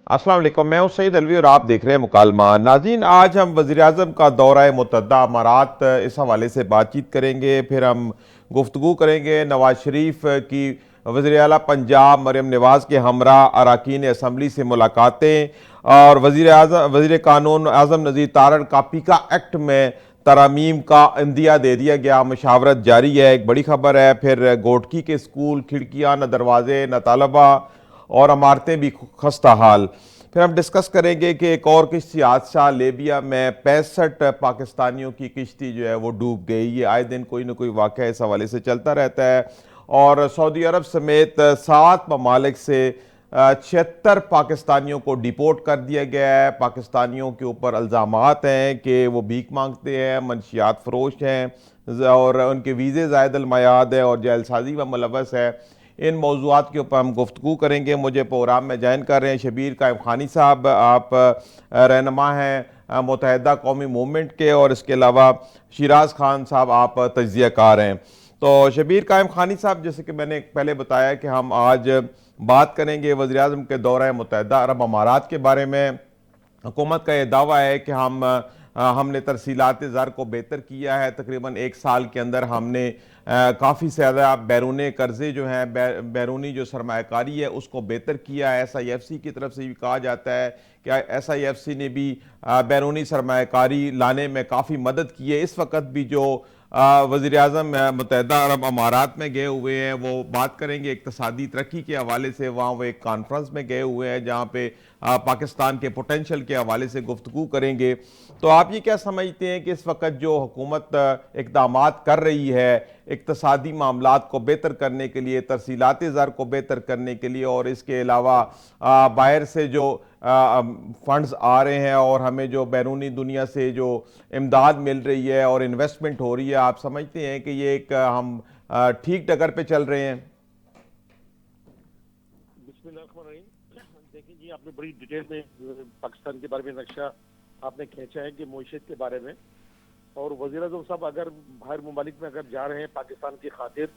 अस्सलाम वालेकुम। मैं हूं सईद अलवी और आप देख रहे हैं मुकालमा। नाज़रीन, आज हम वज़ीर-ए-आज़म का दौरा मुतहदा अमारात इस हवाले से बातचीत करेंगे। फिर हम गुफ्तगू करेंगे नवाज शरीफ की वज़ीर आला पंजाब मरियम नवाज़ के हमरा अरकान असम्बली से मुलाकातें और वज़ीर कानून आज़म नज़ीर तारड़ का पीका एक्ट में तरमीम का इंदिया दे दिया गया। मशावरत जारी है, एक बड़ी खबर है। फिर गोटकी के स्कूल खिड़कियाँ न दरवाजे न तालबा और इमारतें भी खस्ता हाल। फिर हम डिस्कस करेंगे कि एक और किश्ती हादसा लेबिया में 65 पाकिस्तानियों की किश्ती जो है वो डूब गई। ये आए दिन कोई ना कोई वाक़या इस हवाले से चलता रहता है। और सऊदी अरब समेत 7 ममालिक से 76 पाकिस्तानियों को डिपोर्ट कर दिया गया है। पाकिस्तानियों के ऊपर इल्ज़ामात हैं कि वो भीख मांगते हैं, मनशियात फरोश हैं और उनके वीज़े ज़ायद अलमयाद है और जेलसाजी व मुलव्वस है। इन मौज़ूआत के ऊपर हम गुफ्तगू करेंगे। मुझे प्रोग्राम में ज्वाइन कर रहे हैं शबीर कायम खानी साहब। आप रहनुमा हैं मुत्तहिदा कौमी मूवमेंट के, और इसके अलावा शिराज खान साहब आप तज्ज़ियाकार हैं। तो शबीर कायम खानी साहब, जैसे कि मैंने पहले बताया कि हम आज बात करेंगे वज़ीर आज़म के दौरा मुत्तहिदा अरब अमारात के बारे में। हुकूमत का यह दावा है कि हमने तरसीलात ज़र को बेहतर किया है। तकरीबन एक साल के अंदर हमने काफ़ी ज़्यादा बैरून कर्ज़े जो हैं, बैरूनी जो सरमायाकारी है उसको बेहतर किया है। SIFC की तरफ से भी कहा जाता है कि SIFC ने भी बैरूनी सरमायाकारी लाने में काफ़ी मदद की है। इस वक्त भी जो वज़ीर आज़म मुत्तहिदा अरब अमारात में गए हुए हैं, वो बात करेंगे इक़्तिसादी तरक्की के हवाले से। वहाँ वो एक कॉन्फ्रेंस में गए हुए हैं जहाँ पे पाकिस्तान के पोटेंशल के हवाले से गुफ्तगू करेंगे। तो आप ये क्या समझते हैं कि इस वक्त जो हुकूमत इक़दामात कर रही है इक़्तिसादी मामलात को बेहतर करने के लिए, तरसीलात ज़र को बेहतर करने के लिए, और इसके अलावा बाहर से जो फंड्स आ रहे हैं और हमें जो बैरूनी दुनिया से जो इमदाद मिल रही है और इन्वेस्टमेंट हो रही है, आप समझते हैं कि ये एक हम ठीक डगर पे चल रहे हैं? बिस्मिल्लाहिर्रहमानिर्रहीम। देखिए जी, आपने बड़ी डिटेल में पाकिस्तान के बारे में नक्शा आपने खींचा है कि मईशत के बारे में। और वज़ीर आज़म साहब अगर बाहर ममालिक में अगर जा रहे हैं पाकिस्तान की खातिर,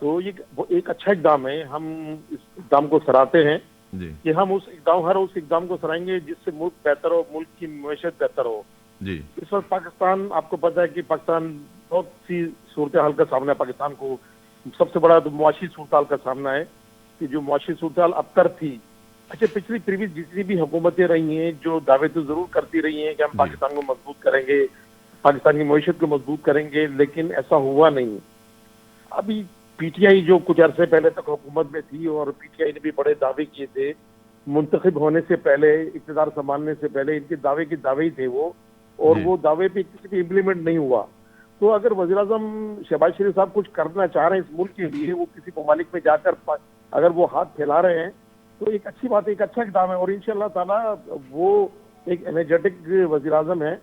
तो ये एक अच्छा इकदाम है। हम इस इकदाम को सराहते हैं कि हम उस इकदाम को सराहेंगे जिससे मुल्क बेहतर हो, मुल्क की मईशत बेहतर हो जी। इस वक्त पाकिस्तान, आपको पता है कि पाकिस्तान बहुत सी सूरत हाल का सामना है। पाकिस्तान को सबसे बड़ा तो मुआशी सूरत हाल का सामना है कि जो मुआशी सूरत हाल अबतर थी। अच्छा, पिछली प्रीवियस जितनी भी हुकूमतें रही हैं जो दावे तो जरूर करती रही हैं कि हम पाकिस्तान को मजबूत करेंगे, पाकिस्तान की मईशत को मजबूत करेंगे, लेकिन ऐसा हुआ नहीं। अभी PTI जो कुछ अरसे पहले तक हुकूमत में थी और PTI ने भी बड़े दावे किए थे, मुंतखब होने से पहले, इक़्तिदार संभालने से पहले इनके दावे के दावे ही थे वो, और वो दावे पे किसी भी इम्प्लीमेंट नहीं हुआ। तो अगर वज़ीर आज़म शहबाज शरीफ साहब कुछ करना चाह रहे हैं इस मुल्क के लिए, वो किसी ममालिक में जाकर अगर वो हाथ फैला रहे हैं तो एक अच्छी बात है, एक अच्छा इक़दाम है। और इंशाअल्लाह ताला वो एक एनर्जेटिक वज़ीर आज़म है।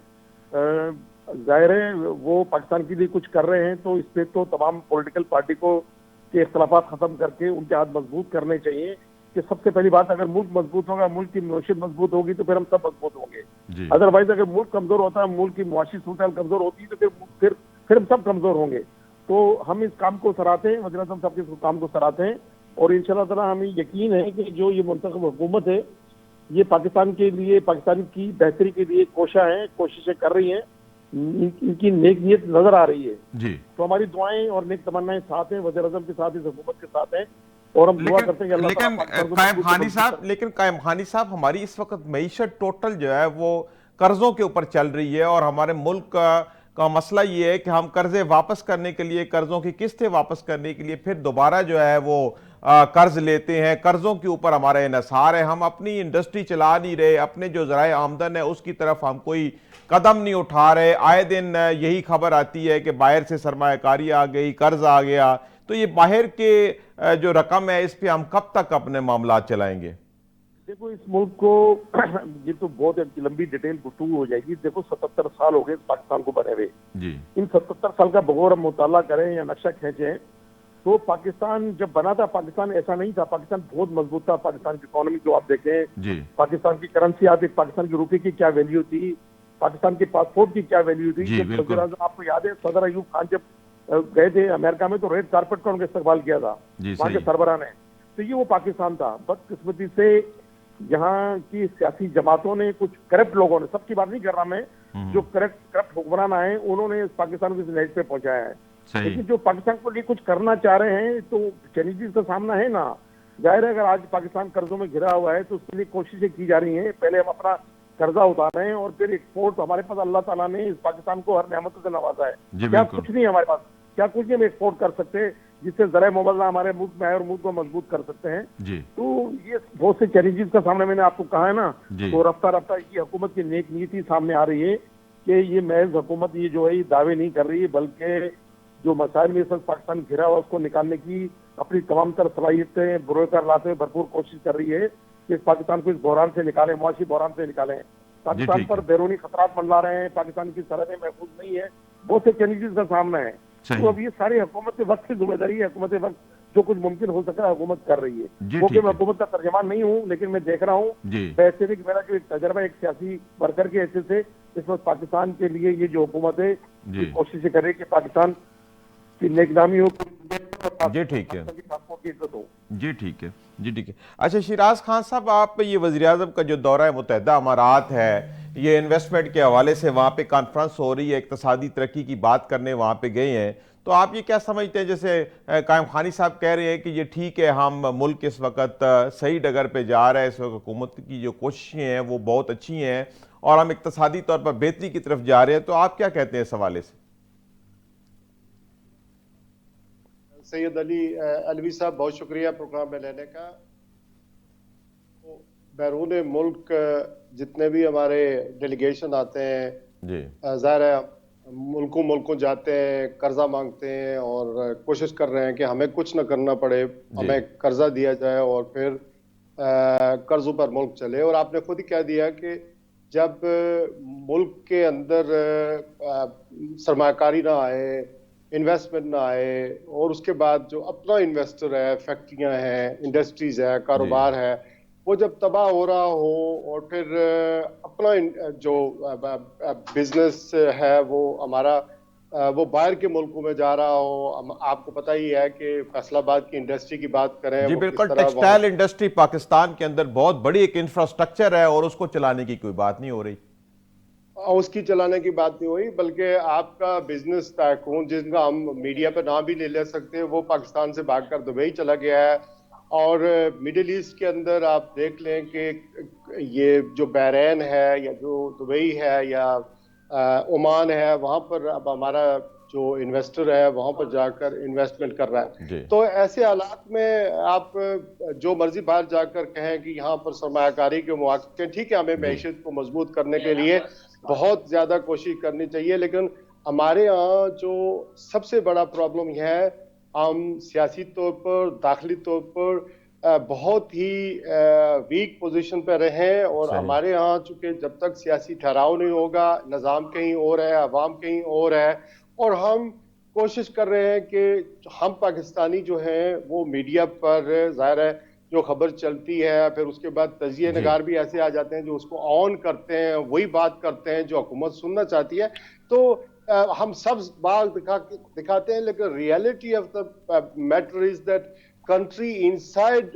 जाहिर है वो पाकिस्तान के लिए कुछ कर रहे हैं, तो इस पे तो तमाम पॉलिटिकल पार्टी को के इख्तलाफात खत्म करके उनके हाथ मजबूत करने चाहिए। कि सबसे पहली बात, अगर मुल्क मजबूत होगा, मुल्क की मईशत मजबूत होगी, तो फिर हम सब मजबूत होंगे। अदरवाइज अगर मुल्क कमजोर होता है, मुल्क की मुआशी सूरत कमजोर होती है, तो फिर हम सब कमजोर होंगे। तो हम इस काम को सराहते हैं, वज़ीर आज़म साहब के इस काम को सराहते हैं। और इंशाअल्लाह ताला हमें यकीन है कि जो ये मुंतखब हुकूमत है, ये पाकिस्तान के लिए, पाकिस्तान की बेहतरी के लिए कोशिशें कर रही हैं। इनकी नेक नीयत नजर आ रही है जी। तो हमारी दुआएं और नेक तमन्नाएं साथ हैं, वज़ीर आज़म के साथ, इस हुकूमत के साथ हैं। और हम दुआ करते हैं कि लेकिन कायम खानी साहब, हमारी इस वक्त मईशत टोटल जो है वो कर्जों के ऊपर चल रही है, और हमारे मुल्क का मसला ये है कि हम कर्जे वापस करने के लिए, कर्जों की किस्तें वापस करने के लिए फिर दोबारा जो है वो कर्ज लेते हैं। कर्जों के ऊपर हमारा इन्हिसार है, हम अपनी इंडस्ट्री चला नहीं रहे, अपने जो ज़राए आमदन है उसकी तरफ हम कोई कदम नहीं उठा रहे। आए दिन यही खबर आती है कि बाहर से सरमायाकारी आ गई, कर्ज आ गया। तो ये बाहर के जो रकम है, इस पे हम कब तक अपने मामला चलाएंगे? देखो, इस मुल्क को ये तो बहुत लंबी डिटेल गुफ्तगू हो जाएगी। देखो, 77 साल हो गए पाकिस्तान को बने हुए जी। इन 77 साल का बगौर हम मुताला करें या नक्शा खींचे, तो पाकिस्तान जब बना था, पाकिस्तान ऐसा नहीं था। पाकिस्तान बहुत मजबूत था। पाकिस्तान की इकोनॉमी जो आप देखें, पाकिस्तान की करेंसी, आप एक पाकिस्तान के रुपये की क्या वैल्यू थी, पाकिस्तान के पासपोर्ट की क्या वैल्यू थी। जब आपको याद है सदर अयूब खान जब गए थे अमेरिका में, तो रेड कारपेट का उनका इस्तेमाल किया था वहां के सरबराह ने। तो ये वो पाकिस्तान था। बदकिस्मती से यहाँ की सियासी जमातों ने, कुछ करप्ट लोगों ने, सबकी बात नहीं कर रहा मैं, जो करप्ट हुक्मरान आए उन्होंने इस पाकिस्तान को इस नेट पे पहुंचाया है। सही। लेकिन जो पाकिस्तान को लिए कुछ करना चाह रहे हैं तो चैलेंजेस का सामना है ना। जाहिर है अगर आज पाकिस्तान कर्जों में घिरा हुआ है तो उसके लिए कोशिशें की जा रही हैं। पहले हम अपना कर्जा उतार रहे हैं और फिर एक्सपोर्ट, हमारे पास अल्लाह ताला ने इस पाकिस्तान को हर नेमतों से नवाजा है। जी क्या बिल्कुल। कुछ नहीं है हमारे पास, क्या कुछ नहीं हम एक्सपोर्ट कर सकते जिससे जरा मुबल्ला हमारे मुल्क में आए और मुल्क को मजबूत कर सकते हैं। जी तो ये बहुत से चैलेंजेस का सामने मैंने आपको कहा है ना। जी। तो रफ्ता रफ्ता ये हुकूमत की नेक नीति सामने आ रही है कि ये महज हुकूमत ये जो है ये दावे नहीं कर रही है, बल्कि जो मसाइल में इस वक्त पाकिस्तान घिरा हुआ उसको निकालने की अपनी तमाम तरह सलाहियतें बुरोकर लाते हुए भरपूर कोशिश कर रही है कि इस पाकिस्तान को इस बहरान से निकालें, मुआशी बहरान से निकालें। पाकिस्तान ठीक पर है। बैरूनी खतरात मंडरा रहे हैं, पाकिस्तान की सरहदें महफूज नहीं है, बहुत से चैलेंजेस का सामना है। सही। तो अब ये सारी हुकूमत के वक्त की जिम्मेदारी है, हुकूमत वक्त जो कुछ मुमकिन हो सका हुकूमत कर रही है। जी क्योंकि ठीक मैं है। हुकूमत का तर्जमान नहीं हूँ, लेकिन मैं देख रहा हूँ जी वैसे भी मेरा जो एक तजर्बा एक सियासी वर्कर के हैसियत से इस वक्त पाकिस्तान के लिए ये जो हुकूमत है जी। ये कोशिश करे कि पाकिस्तान की नेकनामी हो, जी ठीक है। पाकिस्तान की इज्जत हो। जी ठीक है। जी ठीक है। अच्छा शिराज खान साहब, आप ये वज़ीर-ए-आज़म का जो दौरा मुत्तहिदा अमारात है, ये इन्वेस्टमेंट के हवाले से वहाँ पे कॉन्फ्रेंस हो रही है, इक़्तिसादी तरक्की की बात करने वहाँ पे गए हैं, तो आप ये क्या समझते हैं? जैसे कायम खानी साहब कह रहे हैं कि ये ठीक है, हम मुल्क इस वक्त सही डगर पे जा रहा है, इस वक्त हुकूमत की जो कोशिशें हैं वो बहुत अच्छी हैं और हम इक़्तिसादी तौर पर बेहतरी की तरफ जा रहे हैं, तो आप क्या कहते हैं इस हवाले से? सैयद अली अलवी साहब, बहुत शुक्रिया प्रोग्राम में लेने का। तो बैरून मुल्क जितने भी हमारे डेलीगेशन आते हैं, जी ज़ाहिर है मुल्कों जाते हैं, कर्जा मांगते हैं और कोशिश कर रहे हैं कि हमें कुछ ना करना पड़े, हमें कर्जा दिया जाए और फिर कर्जों पर मुल्क चले। और आपने खुद ही कह दिया कि जब मुल्क के अंदर सरमाकारी ना आए, इन्वेस्टमेंट ना आए और उसके बाद जो अपना इन्वेस्टर है, फैक्ट्रियां हैं, इंडस्ट्रीज है, कारोबार है, वो जब तबाह हो रहा हो और फिर अपना जो बिजनेस है वो हमारा वो बाहर के मुल्कों में जा रहा हो। आपको पता ही है कि फैसलाबाद की इंडस्ट्री की बात करें, जी वो किस बिल्कुल, तरह टेक्सटाइल इंडस्ट्री पाकिस्तान के अंदर बहुत बड़ी एक इंफ्रास्ट्रक्चर है और उसको चलाने की कोई बात नहीं हो रही। उसकी चलाने की बात नहीं हुई, बल्कि आपका बिजनेस टाइकून जिनका हम मीडिया पे नाम भी नहीं ले सकते, वो पाकिस्तान से भागकर दुबई चला गया है। और मिडिल ईस्ट के अंदर आप देख लें कि ये जो बहरैन है या जो दुबई है या ओमान है, वहाँ पर अब हमारा जो इन्वेस्टर है वहाँ पर जाकर इन्वेस्टमेंट कर रहा है। तो ऐसे हालात में आप जो मर्जी बाहर जाकर कहें कि यहाँ पर सरमायाकारी के मौके, ठीक है, हमें मैशियत को मजबूत करने के लिए बहुत ज्यादा कोशिश करनी चाहिए, लेकिन हमारे यहाँ जो सबसे बड़ा प्रॉब्लम यह है, हम सियासी तौर पर, दाखिली तौर पर बहुत ही वीक पोजीशन पर रहे और हमारे यहाँ चूंकि जब तक सियासी ठहराव नहीं होगा, निज़ाम कहीं और है, अवाम कहीं और है, और हम कोशिश कर रहे हैं कि हम पाकिस्तानी जो हैं वो मीडिया पर ज़ाहिर है जो खबर चलती है, फिर उसके बाद तजिए नगार भी ऐसे आ जाते हैं जो उसको ऑन करते हैं, वही बात करते हैं जो हुकूमत सुनना चाहती है। तो हम सब बात दिखाते हैं, लेकिन reality of the matter is that country inside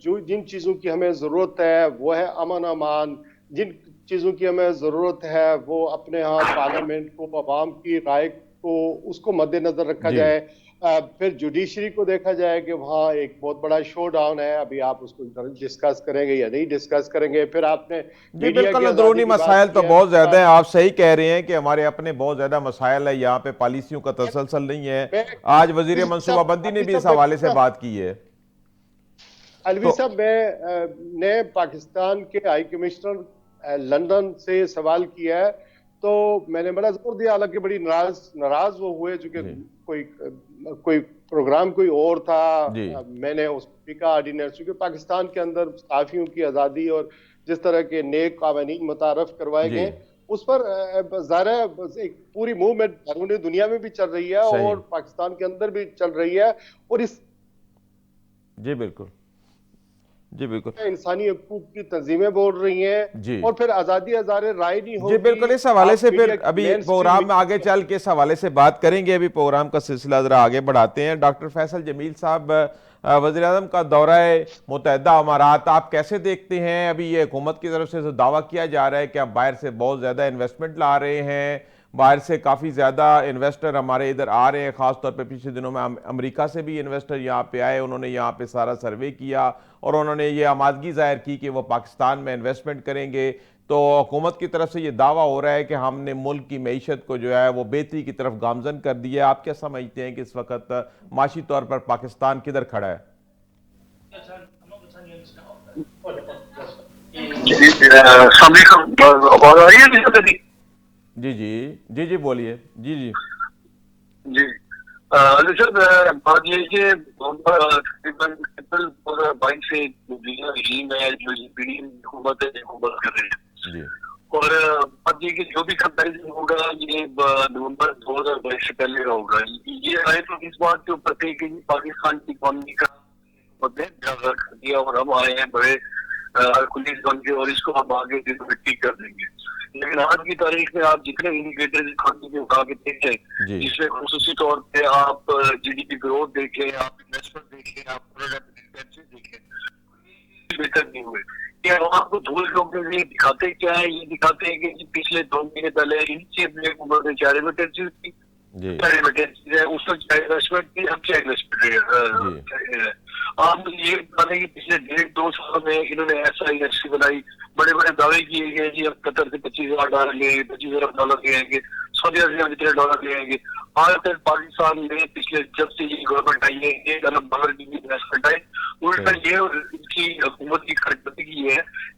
जो जिन चीज़ों की हमें ज़रूरत है वो है अमन अमान, जिन चीज़ों की हमें ज़रूरत है वो अपने यहाँ पार्लियामेंट को, अवाम की राय को, उसको मद्देनजर रखा जाए। फिर जुडिशरी को देखा जाए कि वहाँ एक बहुत बड़ा शो डाउन है, अभी आप उसको डिस्कस करेंगे या नहीं डिस्कस करेंगे। फिर आपने जी बिल्कुल, अंदरूनी मसाइल तो बहुत ज्यादा हैं, आप सही कह रहे हैं कि हमारे अपने बहुत ज्यादा मसाइल है, यहाँ पे पॉलिसियों का तसलसल नहीं है। आज वजीर मनसूबाबंदी ने भी इस हवाले से बात की है। अलवी साहब, मैं पाकिस्तान के हाई कमिश्नर लंदन से सवाल किया है, तो मैंने बड़ा जोर दिया, हालांकि बड़ी नाराज वो हुए चूंकि कोई प्रोग्राम कोई और था। मैंने उस का ऑर्डिनेंस, क्योंकि पाकिस्तान के अंदर सहाफियों की आज़ादी और जिस तरह के नेक कानून मुतारफ करवाए गए उस पर ज़ाहिर एक पूरी मूवमेंट पूरी दुनिया में भी चल रही है और पाकिस्तान के अंदर भी चल रही है। और इस जी बिल्कुल, जी बिल्कुल, इंसानी हकूक की तंजीमें बोल रही हैं और फिर आजादी हजारे राय नहीं होगी। जी बिल्कुल, इस हवाले से फिर अभी प्रोग्राम में आगे चल के इस हवाले से बात करेंगे। अभी प्रोग्राम का सिलसिला जरा आगे बढ़ाते हैं। डॉक्टर फैसल जमील साहब, वज़ीर-ए-आज़म का दौरा मुत्तहदा अमारात आप कैसे देखते हैं? अभी ये हुकूमत की तरफ से जो दावा किया जा रहा है कि आप बाहर से बहुत ज़्यादा इन्वेस्टमेंट ला रहे हैं, बाहर से काफ़ी ज़्यादा इन्वेस्टर हमारे इधर आ रहे हैं, ख़ासतौर पे पिछले दिनों में अमेरिका से भी इन्वेस्टर यहाँ पे आए, उन्होंने यहाँ पे सारा सर्वे किया और उन्होंने ये आमादगी ज़ाहिर की कि वो पाकिस्तान में इन्वेस्टमेंट करेंगे। तो हुकूमत की तरफ से ये दावा हो रहा है कि हमने मुल्क की मईशत को जो है वो बेहतरी की तरफ गामजन कर दिया है। आप क्या समझते हैं कि इस वक्त माशी तौर पर पाकिस्तान किधर खड़ा है? आवाज आ रही है मेरी? जी जी जी जी बोलिए। जी जी जी सर, बात ये है कि तकरीबन अप्रैल 2022 से रहीम है जो पीडीएम हुकूमत है, हुकूमत कर रहे हैं। जी और बात ये कि जो भी कंपेरिजन होगा ये नवंबर 2022 से पहले का होगा। ये आए तो इस बात के ऊपर थे कि पाकिस्तान की इकॉनमी का कर दिया और हम आए हैं बड़े कुलीस बन के और इसको हम आगे ठीक कर देंगे। लेकिन आज की तारीख में आप जितने इंडिकेटर इकॉनमी के उठा के देखें, जी जिसमें खुसूसी तौर पे आप जीडीपी ग्रोथ देखें, आप इन्वेस्टमेंट देखें, आप प्रोडक्ट देखें, बेहतर नहीं हुए। कि हम आपको धूल लोग दिखाते क्या है, ये दिखाते हैं कि पिछले 2 महीने पहले इनसे अपने उम्र में 4 रेमिटेंसीज थी, जी 4 रेमिटेंसीज है, उसमें 4 इन्वेस्टमेंट थी, अब 4 इन्वेस्टमेंट है। आप ये बता दें कि पिछले 1.5-2 सालों में इन्होंने ऐसा इंडस्ट्री बनाई, बड़े बड़े दावे किए गए जी अब कतर से $25,000 ले आएंगे, $25,000 ले आएंगे, सऊदी अरब से कितने डॉलर ले आएंगे। आज तक पाकिस्तान में पिछले जब से ये गवर्नमेंट आई है $1 अरब की इन्वेस्टमेंट आई। उल्टा ये इनकी हुकूमत की खर्चपत्ती है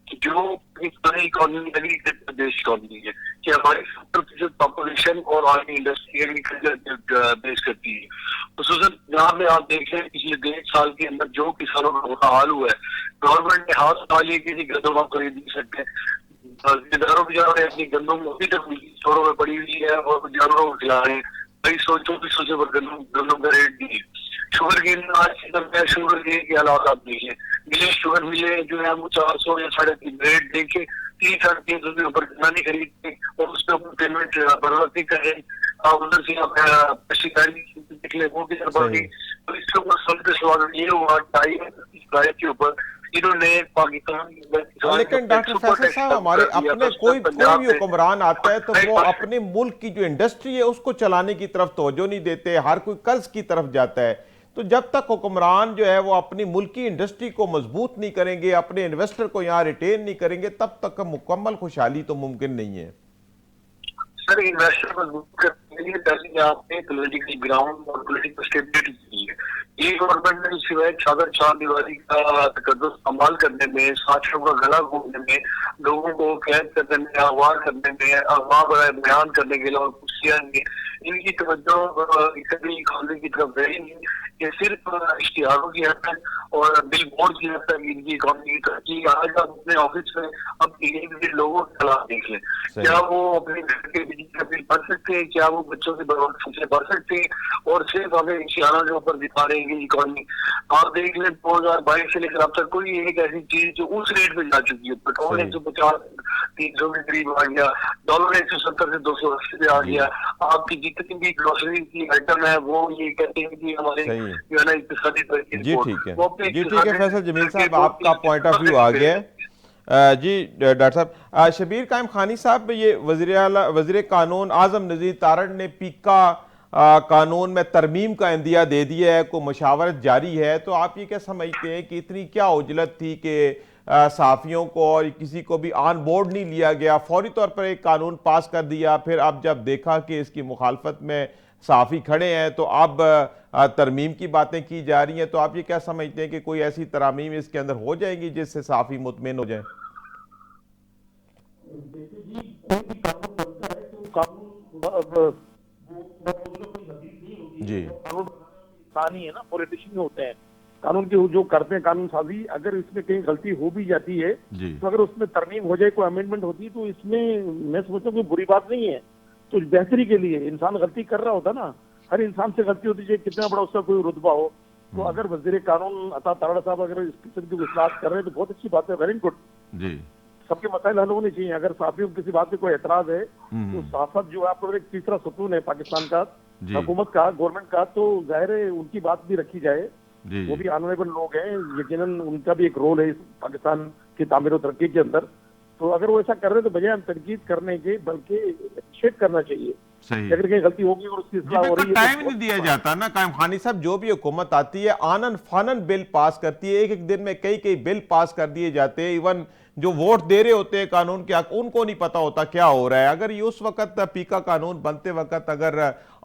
कि जो Pakistani economy agriculture based economy है कि हमारी 70% पॉपुलेशन और आर्मी इंडस्ट्री एग्रीकल्चर बेस करती है। खुसूसन यहाँ में आप देख रहे हैं पिछले 1.5 साल के अंदर जो किसानों का बुरा हाल हुआ है, गवर्नमेंट ने हाथ उठा लिए कि गंदम आप खरीद नहीं सकते, जिम्मेदारों भी जा रहे हैं अपनी गंदम अभी तक स्टोरों में पड़ी हुई है और जानवरों को खिला रहे हैं। 2200-2400 से गंदम का रेट नहीं है। शुगर केन आज के समय शुगर केन के हालात आप देखिए, मिले शुगर मिले जो है वो 400 या 3.5 रेट देके 3-350 के ऊपर गन्ना नहीं खरीदते और उसके ऊपर पेमेंट बर्बादी कर रहे हैं। आप उधर से आप पेस्टिसाइड देख ले वो भी बर्बादी। तो इसके ऊपर सबसे ये हुआ 2.5 के ऊपर इन्होंने पाकिस्तान। लेकिन डॉक्टर फैसल साहब हमारे अपने कोई भी हुक्मरान आता है तो वो अपने मुल्क की जो इंडस्ट्री है उसको चलाने की तरफ तवज्जो नहीं देते, हर कोई कर्ज की तरफ जाता है। तो जब तक हुक्मरान जो है वो अपनी मुल्क की इंडस्ट्री को मजबूत नहीं करेंगे, अपने इन्वेस्टर को यहाँ रिटेन नहीं करेंगे, तब तक मुकम्मल खुशहाली तो मुमकिन नहीं है। सर इन्वेस्टर मजबूत करने के लिए पहले आपने पॉलिटिकल ग्राउंड और पॉलिटिकल स्टेबिलिटी चाहिए। ये गवर्नमेंट ने सिवाय चादर चार दीवारी का तकद्दुस संभाल करने में, साथियों का गला घोटने में, लोगों को कैद करने में, अगवा करने में, अगवा बयान करने के लिए और कुछ किया नहीं। इनकी तवज्जो इकॉनमी की तरफ रही नहीं, ये सिर्फ इश्तिहारों की हद तक और बिल बोर्ड की हद तक इनकी इकॉनमी की तरक्की। आज आप अपने ऑफिस में अब लोगों के खिलाफ देख लें, क्या वो अपने घर के बिजली का बिल भर सकते हैं, क्या वो बच्चों के फीसें भर सकते हैं, और सिर्फ हमें इश्तिहारों के ऊपर दिखा रहे हैं इकॉनमी। आप देख लें 2022 से लेकर अब तक कोई एक ऐसी चीज जो उस रेट पे जा चुकी है, पेट्रोल 150-300 के करीब आ गया, डॉलर 170 से 280 पे आ गया। आपकी जितनी भी ग्रोसरी की आइटम है वो ये कहते हैं कि हमारे जो है ना इक्तिसादी तरक्की। जी ठीक है, जी ठीक है फैसल जमील साहब, आपका पॉइंट ऑफ व्यू आ गया है। जी डॉक्टर साहब, शबीर कायम खानी साहब, ये वज़ीर कानून आज़म नज़ीर तारड़ ने पीका कानून में तरमीम का इंदिया दे दिया है, को मशावरत जारी है, तो आप ये क्या समझते हैं कि इतनी क्या उजलत थी कि सहाफ़ियों को और किसी को भी ऑन बोर्ड नहीं लिया गया, फौरी तौर पर एक कानून पास कर दिया, फिर अब जब देखा कि इसकी मुखालफत में सहाफ़ी खड़े हैं तो अब तरमीम की बातें की जा रही हैं, तो आप ये क्या समझते हैं कि कोई ऐसी तरमीम इसके अंदर हो जाएगी जिससे सहाफ़ी मुतमिन हो जाए? जी कानून है ना, पॉलिटिशियन होते हैं कानून के जो करते हैं कानून साजी, अगर इसमें कहीं गलती हो भी जाती है तो अगर उसमें तरमीम हो जाए, कोई अमेंडमेंट होती है, तो इसमें मैं समझता हूँ कोई बुरी बात नहीं है। तो बेहतरी के लिए इंसान गलती कर रहा होता ना, हर इंसान से गलती होती है, कितना बड़ा उसका कोई रुतबा हो। तो अगर वज़ीर कानून अता तारड़ साहब अगर इस किस्म की इस्लाह कर रहे हैं तो बहुत अच्छी बात है, वेरी गुड। जी सबके मसाइल हल होने चाहिए। अगर साफियों को किसी बात पे कोई एतराज है तो सहाफत जो है आपको एक तीसरा सुकून है पाकिस्तान का, हुकूमत का, गवर्नमेंट का, तो जाहिर है उनकी बात भी रखी जाए जी वो जी भी ऑनरेबल लोग हैं, यकीनन उनका भी एक रोल है इस पाकिस्तान की तामीर और तरक्की के अंदर। तो अगर वो ऐसा कर रहे हैं तो बजाय हम तनकीद करने के बल्कि अप्रिशिएट करना चाहिए सही कि अगर कहीं गलती होगी और उसकी जी। इस्लाह हो बिल्कुल रही है तो टाइम नहीं बहुत दिया अच्छी बात जाता ना कायम खानी साहब। जो भी हुकूमत आती है आनन फानन बिल पास करती है, एक एक दिन में कई कई बिल पास कर दिए जाते हैं। इवन जो वोट दे रहे होते हैं कानून के हक, उनको नहीं पता होता क्या हो रहा है। अगर ये उस वक्त पीका कानून बनते वक्त अगर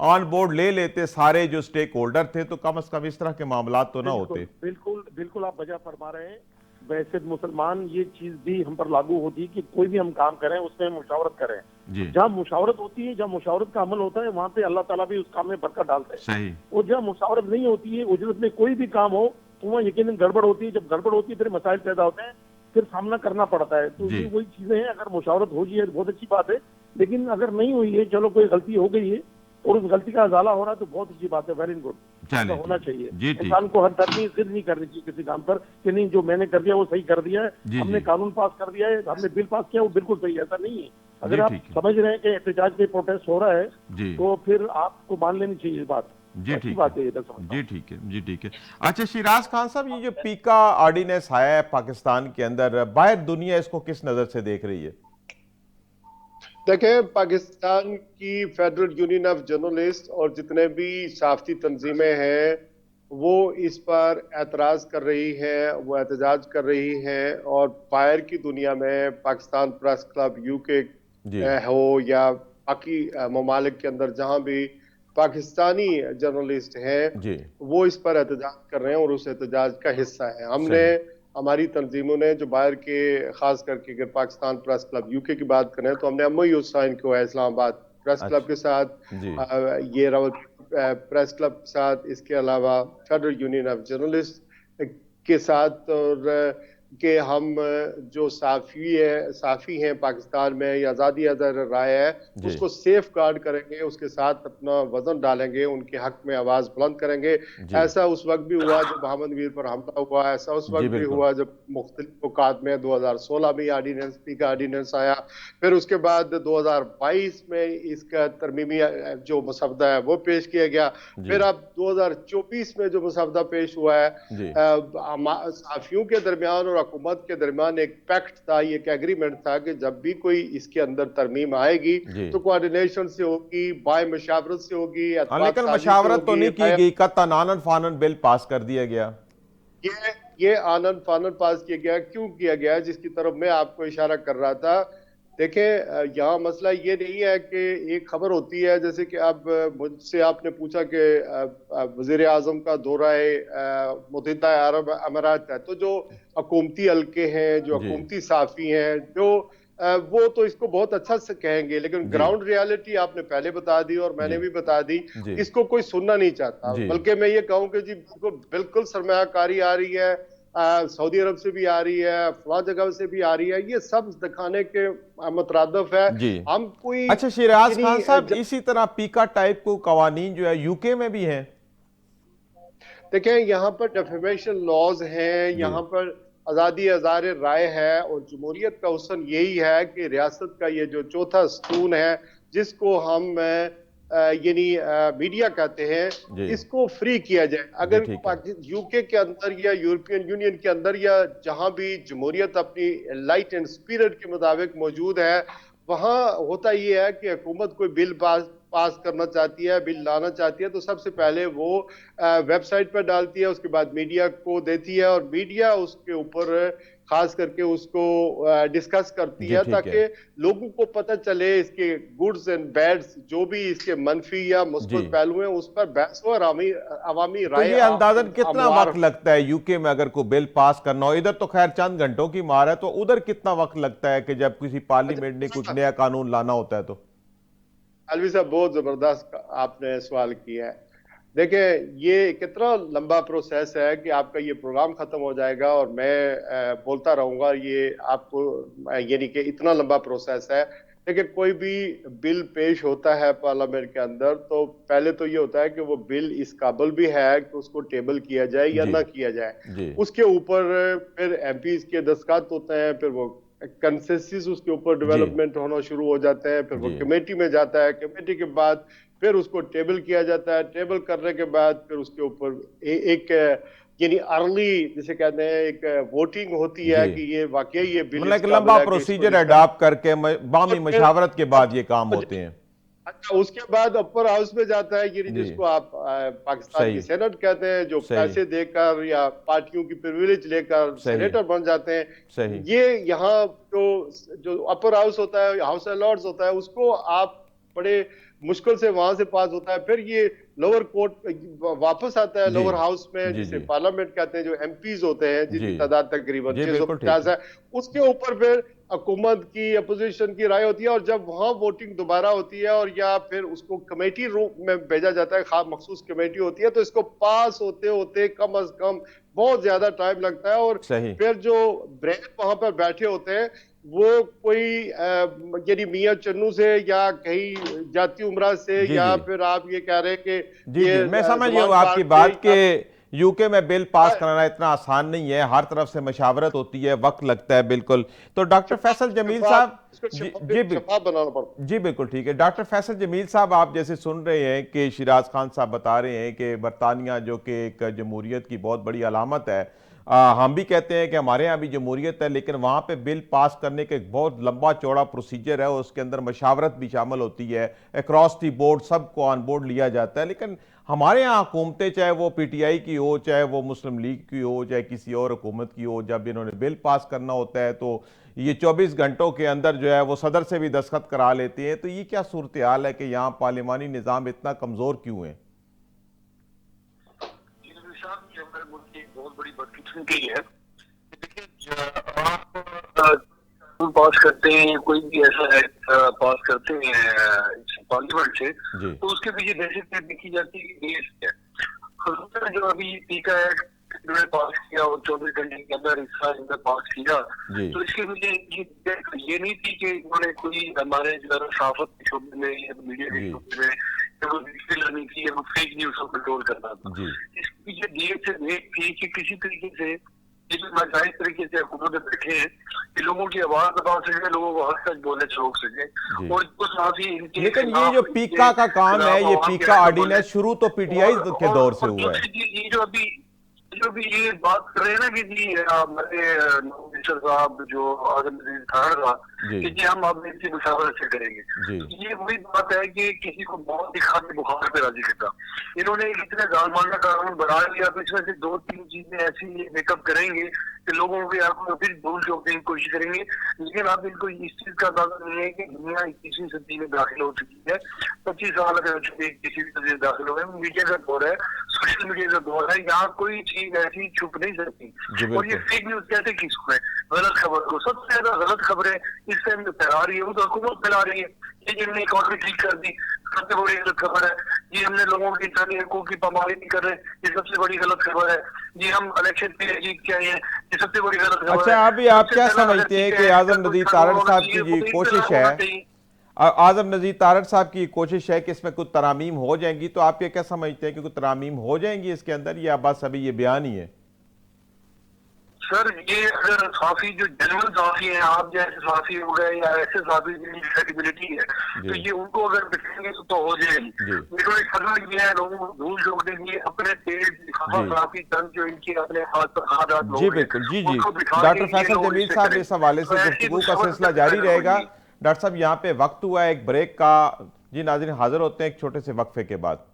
ऑन बोर्ड ले लेते सारे जो स्टेक होल्डर थे तो कम से कम इस तरह के मामला तो है। ना बिल्कुल होते। बिल्कुल बिल्कुल आप वजह फरमा रहे हैं। वैसे मुसलमान ये चीज भी हम पर लागू होती है कि कोई भी हम काम करें उसमें मुशावरत करें। जी जहाँ मुशावरत होती है, जहाँ मुशावरत का अमल होता है, वहाँ पे अल्लाह ताला भी उस काम में बरकत डालता है। सही और जहाँ मुशावरत नहीं होती है, उजरत में कोई भी काम हो, तो वहाँ यकीनन गड़बड़ होती है। जब गड़बड़ होती है फिर मसाइल पैदा होते हैं, फिर सामना करना पड़ता है। तो जी ये वही चीजें हैं। अगर मुशावरत हो गई है तो बहुत अच्छी बात है, लेकिन अगर नहीं हुई है, चलो कोई गलती हो गई है और उस गलती का अजाला हो रहा है तो बहुत अच्छी बात है, वेरी गुड। ऐसा चलिए होना जी चाहिए। जी, ठीक इंसान को हर तरह जिद नहीं करनी चाहिए किसी काम पर कि नहीं जो मैंने कर दिया वो सही कर दिया है, जी, हमने जी। कानून पास कर दिया है, हमने बिल पास किया वो बिल्कुल सही है, ऐसा नहीं है। अगर जी, आप ठीक है। समझ रहे हैं कि एहतजाज पे प्रोटेस्ट हो रहा है जी तो फिर आपको मान लेनी चाहिए ये बात। जी अच्छी ठीक बात है है ये, मैं समझता जी हूँ। ठीक है जी ठीक है। अच्छा शिराज खान साहब, ये जो पीका ऑर्डिनेंस आया है पाकिस्तान के अंदर, बाहर दुनिया इसको किस नजर से देख रही है? देखें, पाकिस्तान की फेडरल यूनियन ऑफ जर्नलिस्ट और जितने भी सहाफती तंजीमें हैं वो इस पर एतराज़ कर रही हैं, वो एहतजाज कर रही हैं। और बाहर की दुनिया में पाकिस्तान प्रेस क्लब यूके जी हो या बाकी ममालिक के अंदर जहां भी पाकिस्तानी जर्नलिस्ट हैं जी वो इस पर एहतजाज कर रहे हैं और उस एहतजाज का हिस्सा है। हमने सही हमारी तंजीमों ने जो बाहर के, खास करके अगर पाकिस्तान प्रेस क्लब यूके की बात करें तो हमने एमओयू साइन किया है इस्लामाबाद प्रेस क्लब के अच्छा साथ, जी ये रावल प्रेस क्लब के साथ, इसके अलावा फेडरल यूनियन ऑफ जर्नलिस्ट के साथ। और कि हम जो साफ़ी हैं पाकिस्तान में या आज़ादी अज़हर राय है जी उसको सेफ गार्ड करेंगे, उसके साथ अपना वजन डालेंगे, उनके हक में आवाज़ बुलंद करेंगे। जी ऐसा उस वक्त भी हुआ जब मोहम्मद मीर पर हमला हुआ, ऐसा उस जी वक्त भी बिल्कुल हुआ जब मुख्तलिफ औकात में 2016 में ऑर्डिनेंस का ऑर्डिनेंस आया। फिर उसके बाद 2022 में इसका तरमीमी जो मसवदा है वो पेश किया गया। जी फिर अब 2024 में जो मसवदा पेश हुआ है, जी सहाफियों के दरमियान और हुकूमत के दरमियान एक पैक्ट था, एक एग्रीमेंट था कि जब भी कोई इसके अंदर तरमीम आएगी जी। तो कोऑर्डिनेशन से होगी, बाय मशावरत से होगी, हाँ एतमाद लेकिन साजी से मशावरत तो होगी। नहीं की गई, कत्तन आनन फानन बिल पास कर दिया गया। ये ये आनन फानन पास किया गया, क्यों किया गया, जिसकी तरफ मैं आपको इशारा कर रहा था। देखें, यहाँ मसला ये नहीं है कि एक खबर होती है, जैसे कि अब मुझसे आपने पूछा कि वजीर आजम का दौरा मुत्तहिदा अरब अमारात है, तो जो हुकूमती हल्के हैं, जो जी हुकूमती साफी हैं, जो वो तो इसको बहुत अच्छा से कहेंगे, लेकिन जी ग्राउंड रियलिटी आपने पहले बता दी और मैंने जी भी बता दी। जी इसको कोई सुनना नहीं चाहता, जी बल्कि मैं ये कहूँ कि जी बिल्कुल सरमायाकारी आ रही है, सऊदी अरब से भी आ रही है, फला जगह से भी आ रही है, ये सब दिखाने के मुतरादफ है। जी। हम कोई अच्छा शिराज खान साहब, यानी इसी तरह पीका टाइप को कवानीन जो है यूके में भी हैं? देखें, यहाँ पर डेफेमेशन लॉज हैं, जी यहाँ पर आज़ादी अज़ार राय है, और जमहूरियत का हुस्न यही है कि रियासत का ये जो चौथा स्तून है जिसको हम यानी मीडिया कहते हैं, जी इसको फ्री किया जाए। जी अगर ठीक है यूके के अंदर या यूरोपियन यूनियन के अंदर या जहां भी जमहूरियत अपनी लाइट एंड स्पिरिट के मुताबिक मौजूद है, वहां होता यह है कि हुकूमत कोई बिल पास करना चाहती है, बिल लाना चाहती है, तो सबसे पहले वो वेबसाइट पर डालती है, उसके बाद मीडिया को देती है और मीडिया उसके ऊपर खास करके उसको डिस्कस करती जी है, ठीक है ताकि लोगों को पता चले इसके गुड्स एंड बैड्स, जो भी इसके मनफी या जी। मुस्बत पहलू हैं, उस पर बहस और अवामी तो राय ये अंदाजन कितना हमवार। वक्त लगता है यूके में अगर कोई बिल पास करना हो? इधर तो खैर चंद घंटों की मार है, तो उधर कितना वक्त लगता है कि जब किसी पार्लियामेंट ने कुछ अच्छा, नया कानून लाना होता है तो? अलवी साहब, बहुत जबरदस्त आपने सवाल किया है। देखिए, ये कितना लंबा प्रोसेस है कि आपका ये प्रोग्राम खत्म हो जाएगा और मैं बोलता रहूंगा, ये आपको यानी कि इतना लंबा प्रोसेस है। देखिए, कोई भी बिल पेश होता है पार्लियामेंट के अंदर तो पहले तो ये होता है कि वो बिल इस काबिल भी है कि उसको टेबल किया जाए या जी ना किया जाए। जी उसके ऊपर फिर एमपीज के दस्तखत होते हैं, फिर वो कंसेंसस उसके ऊपर जी डेवलपमेंट होना शुरू हो जाते हैं, फिर वो जी कमेटी में जाता है, कमेटी के बाद फिर उसको टेबल किया जाता है, टेबल करने के बाद फिर उसके ऊपर एक यानी अर्ली जिसे कहते हैं एक वोटिंग होती है जी। कि ये वाकई ये बिल मतलब एक इस लंबा काबिल है कि इसको प्रोसीजर जिस अडॉप्ट करके बामी और फिर मशावरत के बाद ये काम होते हैं। अच्छा, उसके बाद अपर हाउस में जाता है ये जी। जिसको आप पाकिस्तान की सही सेनेट कहते हैं, जो सही पैसे देकर या पार्टियों की प्रिविलेज लेकर सही सेनेटर बन जाते हैं। सही ये यहाँ जो जो अपर हाउस होता है, हाउस ऑफ लॉर्ड्स होता है, उसको आप बड़े मुश्किल से वहां से पास होता है, फिर ये लोअर कोर्ट वापस आता है जी लोअर हाउस में, जी जिसे जी पार्लियामेंट कहते हैं, जो एमपीज होते हैं जी जिनकी तादाद तकरीबन जी बिल्कुल ठीक 650 है। है। उसके ऊपर फिर हुकूमत की अपोजिशन की राय होती है, और जब वहां वोटिंग दोबारा होती है और या फिर उसको कमेटी रूप में भेजा जाता है, खास मखसूस कमेटी होती है, तो इसको पास होते होते कम अज कम बहुत ज्यादा टाइम लगता है। और सही फिर जो ब्रेन वहां पर बैठे होते हैं वो कोई यानी मियां चन्नू से या कहीं जाती उमरा से, जी या जी फिर आप ये कह रहे हैं कि जी ये जी मैं समझ गया जमान हूँ आपकी खान बात के के यूके में बिल पास कराना इतना आसान नहीं है, हर तरफ से मशावरत होती है, वक्त लगता है। बिल्कुल। तो डॉक्टर फैसल जमील साहब जी जी शफाफ बनाना पड़ता है। जी बिल्कुल ठीक है। डॉक्टर फैसल जमील साहब, आप जैसे सुन रहे हैं कि शिराज खान साहब बता रहे हैं कि बरतानिया जो कि एक जमहूरियत की बहुत बड़ी अलामत है, हम भी कहते हैं कि हमारे यहाँ भी जमहूरियत है, लेकिन वहाँ पे बिल पास करने का एक बहुत लंबा चौड़ा प्रोसीजर है, उसके अंदर मशावरत भी शामिल होती है, अक्रॉस दी बोर्ड सबको ऑन बोर्ड लिया जाता है। लेकिन हमारे यहाँ हुकूमतें, चाहे वो पीटीआई की हो, चाहे वो मुस्लिम लीग की हो, चाहे किसी और हुकूमत की हो, जब इन्होंने बिल पास करना होता है तो ये 24 घंटों के अंदर जो है वो सदर से भी दस्तखत करा लेते हैं। तो ये क्या सूरत हाल है कि यहाँ पार्लिमानी निज़ाम इतना कमज़ोर क्यों है? हमारे मुल्क की बहुत बड़ी बदकिस्मती है। देखिए, आप पास करते हैं, कोई भी ऐसा एक्ट पास करते हैं पार्लियामेंट से, तो उसके पीछे बेसिक देखी जाती है कि देश है। जो अभी टीका एक्ट इन्होंने पास किया और 24 घंटे के अंदर इस साल इन्होंने पास किया, तो इसके पीछे ये नहीं थी कि इन्होंने कोई हमारे जो सहाफत के शोबे में या मीडिया के शोबे में नहीं थी, फेक न्यूज को कंट्रोल करना था। इसके पीछे देर से देख थी कि किसी तरीके से जायज तरीके से हुकूमत बैठे हैं कि लोगों की आवाज दबा सके, लोगों को हद तक बोलने से रोक सके। और लेकिन ये जो पीका का काम है, ये पीका ऑर्डिनेंस शुरू तो पीटीआई के दौर से हुआ है। ये जो भी ये बात कर रहे हैं ना कि जी हमारे मिनिस्टर साहब जो आजम नजीर खान साहब कि जी हम अब इनकी मुशावरत से करेंगे, ये वही बात है कि किसी को बहुत दिखा के बुखार पे राजी करता। इन्होंने इतने जालमाना कानून बना लिया, तो इसमें से 2-3 चीजें ऐसी मेकअप करेंगे कि लोगों को आपको फिर भूल चौंकने की कोशिश करेंगे। लेकिन आप इनको इस चीज का अंदाजा नहीं है कि दुनिया 21वीं सदी में दाखिल हो चुकी है। 25 साल अगर 21वीं सदी में दाखिल हो गए, मीडिया का दौर है, सोशल मीडिया का दौर है, यहाँ कोई चीज ऐसी छुप नहीं सकती। और ये फेक न्यूज कहते किसको है? गलत खबर को। सबसे ज्यादा गलत खबरें इस टाइम फैला रही है वो तो हुकूमत फैला रही है। ये जिन्होंने इकॉनमी ठीक कर दी, सबसे बड़ी गलत खबर है। ये हमने लोगों की इंसानी हकूक की पामाली नहीं कर रहे, ये सबसे बड़ी गलत खबर है। ये हम इलेक्शन पे जीत के आए हैं, ये सबसे बड़ी गलत खबर है। अच्छा, अभी आप क्या समझते हैं कि आजम नजीर तारड़ साहब की जी कोशिश है, आजम नजीर तारड़ साहब की कोशिश है कि इसमें कुछ तरामीम हो जाएंगी, तो आप ये क्या समझते हैं कि कुछ तरामीम हो जाएंगी इसके अंदर, या बस अभी ये बयान ही है? सर, ये अगर साफी जो जनरल साफी है, आप जैसे साफी हो गए या ऐसे साफी की क्रेडिबिलिटी है, तो ये उनको अगर बिठाएंगे तो हो जाएगी। इन्होंने सजा किया है लोगों को धूल झोंकने के लिए, अपने तेज साफी जंग जो इनके अपने हाथ पर खादात लोग, जी बिल्कुल, जी जी। डॉक्टर फैसल जमील साहब, इस हवाले से गुफ्तगू का सिलसिला जारी रहेगा। डॉक्टर साहब, यहाँ पे वक्त हुआ है एक ब्रेक का। जी नाज़रीन, हाजिर होते हैं एक छोटे से वक्फे के बाद।